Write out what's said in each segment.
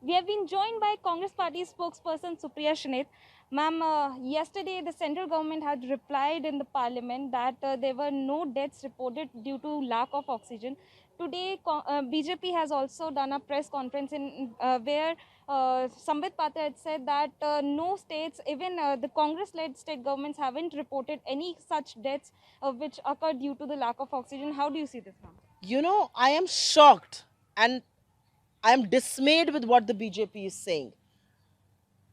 We have been joined by Congress Party spokesperson Supriya Shrinate. Ma'am, yesterday the central government had replied in the parliament that there were no deaths reported due to lack of oxygen. Today, BJP has also done a press conference where Sambit Patra had said that no states, even the Congress-led state governments, haven't reported any such deaths which occurred due to the lack of oxygen. How do you see this, ma'am? I am shocked and I am dismayed with what the BJP is saying.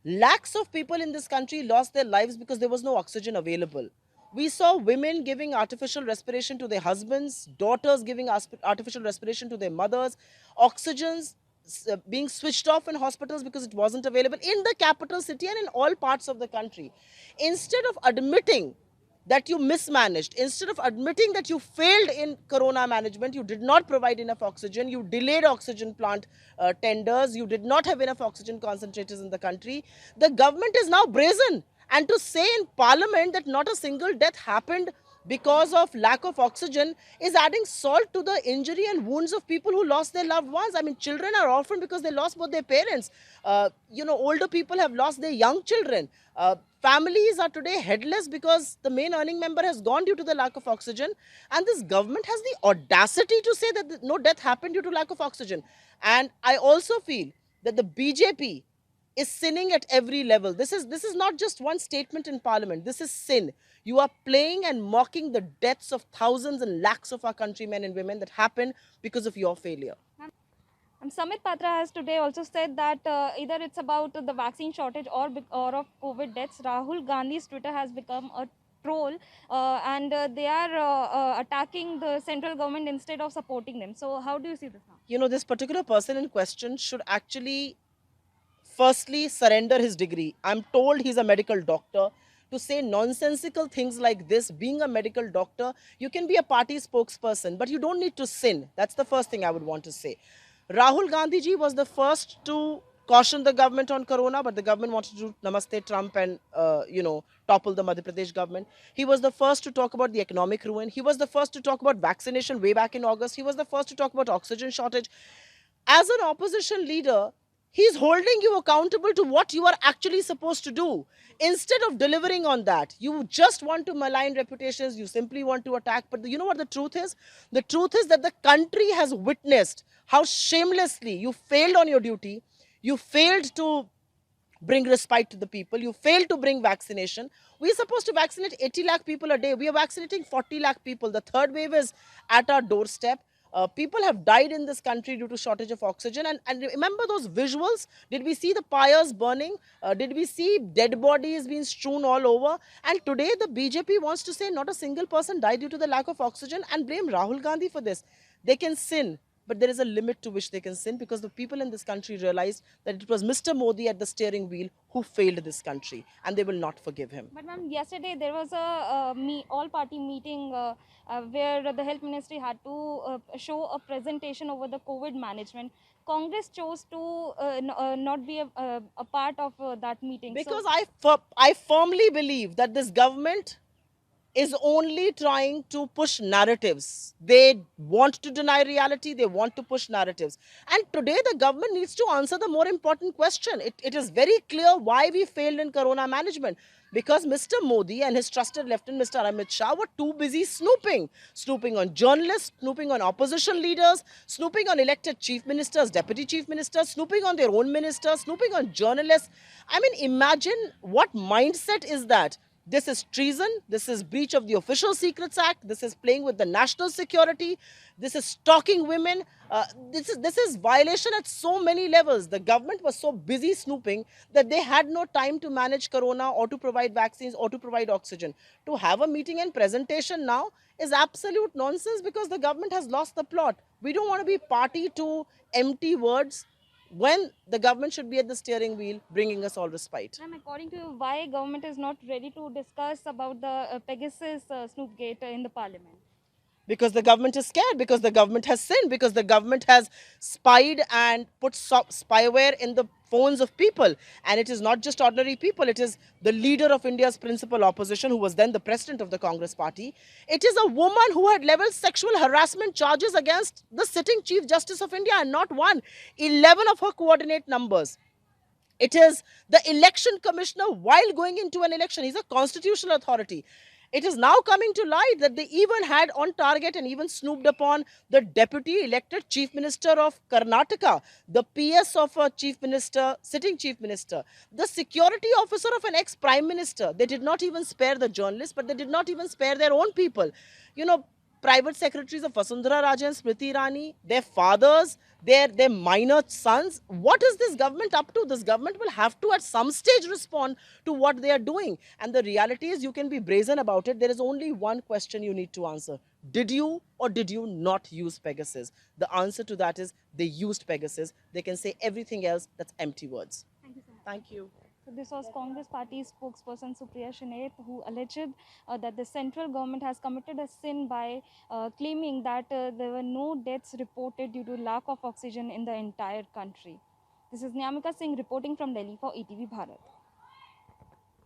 Lakhs of people in this country lost their lives because there was no oxygen available. We saw women giving artificial respiration to their husbands, daughters giving artificial respiration to their mothers, oxygens being switched off in hospitals because it wasn't available in the capital city and in all parts of the country. Instead of admitting that you mismanaged, instead of admitting that you failed in corona management, you did not provide enough oxygen, you delayed oxygen plant tenders, you did not have enough oxygen concentrators in the country, the government is now brazen. And to say in parliament that not a single death happened because of lack of oxygen is adding salt to the injury and wounds of people who lost their loved ones. I mean, children are orphaned because they lost both their parents. Older people have lost their young children. Families are today headless because the main earning member has gone due to the lack of oxygen. And this government has the audacity to say that no death happened due to lack of oxygen. And I also feel that the BJP is sinning at every level. This is not just one statement in parliament. This is sin. You are playing and mocking the deaths of thousands and lakhs of our countrymen and women that happen because of your failure. And Samit Patra has today also said that either it's about the vaccine shortage or of COVID deaths. Rahul Gandhi's Twitter has become a troll and they are attacking the central government instead of supporting them. So how do you see this now? This particular person in question should actually firstly surrender his degree. I'm told he's a medical doctor. To say nonsensical things like this, being a medical doctor, you can be a party spokesperson, but you don't need to sin. That's the first thing I would want to say. Rahul Gandhi ji was the first to caution the government on corona, but the government wanted to do Namaste Trump and, topple the Madhya Pradesh government. He was the first to talk about the economic ruin. He was the first to talk about vaccination way back in August. He was the first to talk about oxygen shortage. As an opposition leader, he's holding you accountable to what you are actually supposed to do. Instead of delivering on that, you just want to malign reputations, you simply want to attack. But you know what the truth is? The truth is that the country has witnessed how shamelessly you failed on your duty. You failed to bring respite to the people. You failed to bring vaccination. We're supposed to vaccinate 80 lakh people a day. We are vaccinating 40 lakh people. The third wave is at our doorstep. People have died in this country due to shortage of oxygen. And remember those visuals? Did we see the pyres burning? Did we see dead bodies being strewn all over? And today the BJP wants to say not a single person died due to the lack of oxygen and blame Rahul Gandhi for this. They can sin, but there is a limit to which they can sin, because the people in this country realized that it was Mr. Modi at the steering wheel who failed this country, and they will not forgive him. But ma'am, yesterday there was a all-party meeting where the health ministry had to show a presentation over the COVID management. Congress chose to not be a part of that meeting. Because I firmly believe that this government is only trying to push narratives. They want to deny reality, they want to push narratives. And today the government needs to answer the more important question. It is very clear why we failed in corona management. Because Mr. Modi and his trusted lieutenant, Mr. Amit Shah, were too busy snooping on journalists, snooping on opposition leaders, snooping on elected chief ministers, deputy chief ministers, snooping on their own ministers, snooping on journalists. I mean, imagine what mindset is that? This is treason. This is breach of the Official Secrets Act. This is playing with the national security. This is stalking women. This is violation at so many levels. The government was so busy snooping that they had no time to manage corona or to provide vaccines or to provide oxygen. To have a meeting and presentation now is absolute nonsense, because the government has lost the plot. We don't want to be party to empty words when the government should be at the steering wheel, bringing us all respite. Ma'am, according to you, why government is not ready to discuss about the Pegasus Snoopgate in the parliament? Because the government is scared, because the government has sinned, because the government has spied and put spyware in the phones of people. And it is not just ordinary people, it is the leader of India's principal opposition, who was then the president of the Congress party. It is a woman who had leveled sexual harassment charges against the sitting Chief Justice of India, and not one, 11 of her coordinate numbers. It is the election commissioner while going into an election. He's a constitutional authority. It is now coming to light that they even had on target and even snooped upon the deputy elected chief minister of Karnataka, the PS of a chief minister, sitting chief minister, the security officer of an ex prime minister. They did not even spare the journalists, but they did not even spare their own people. You know, private secretaries of Vasundhara Raje and Smriti Irani, their fathers, their minor sons. What is this government up to? This government will have to at some stage respond to what they are doing. And the reality is, you can be brazen about it. There is only one question you need to answer. Did you or did you not use Pegasus? The answer to that is they used Pegasus. They can say everything else, that's empty words. Thank you so much. Thank you. So this was Congress Party spokesperson Supriya Shrinate, who alleged that the central government has committed a sin by claiming that there were no deaths reported due to lack of oxygen in the entire country. This is Nyamika Singh reporting from Delhi for ETV Bharat.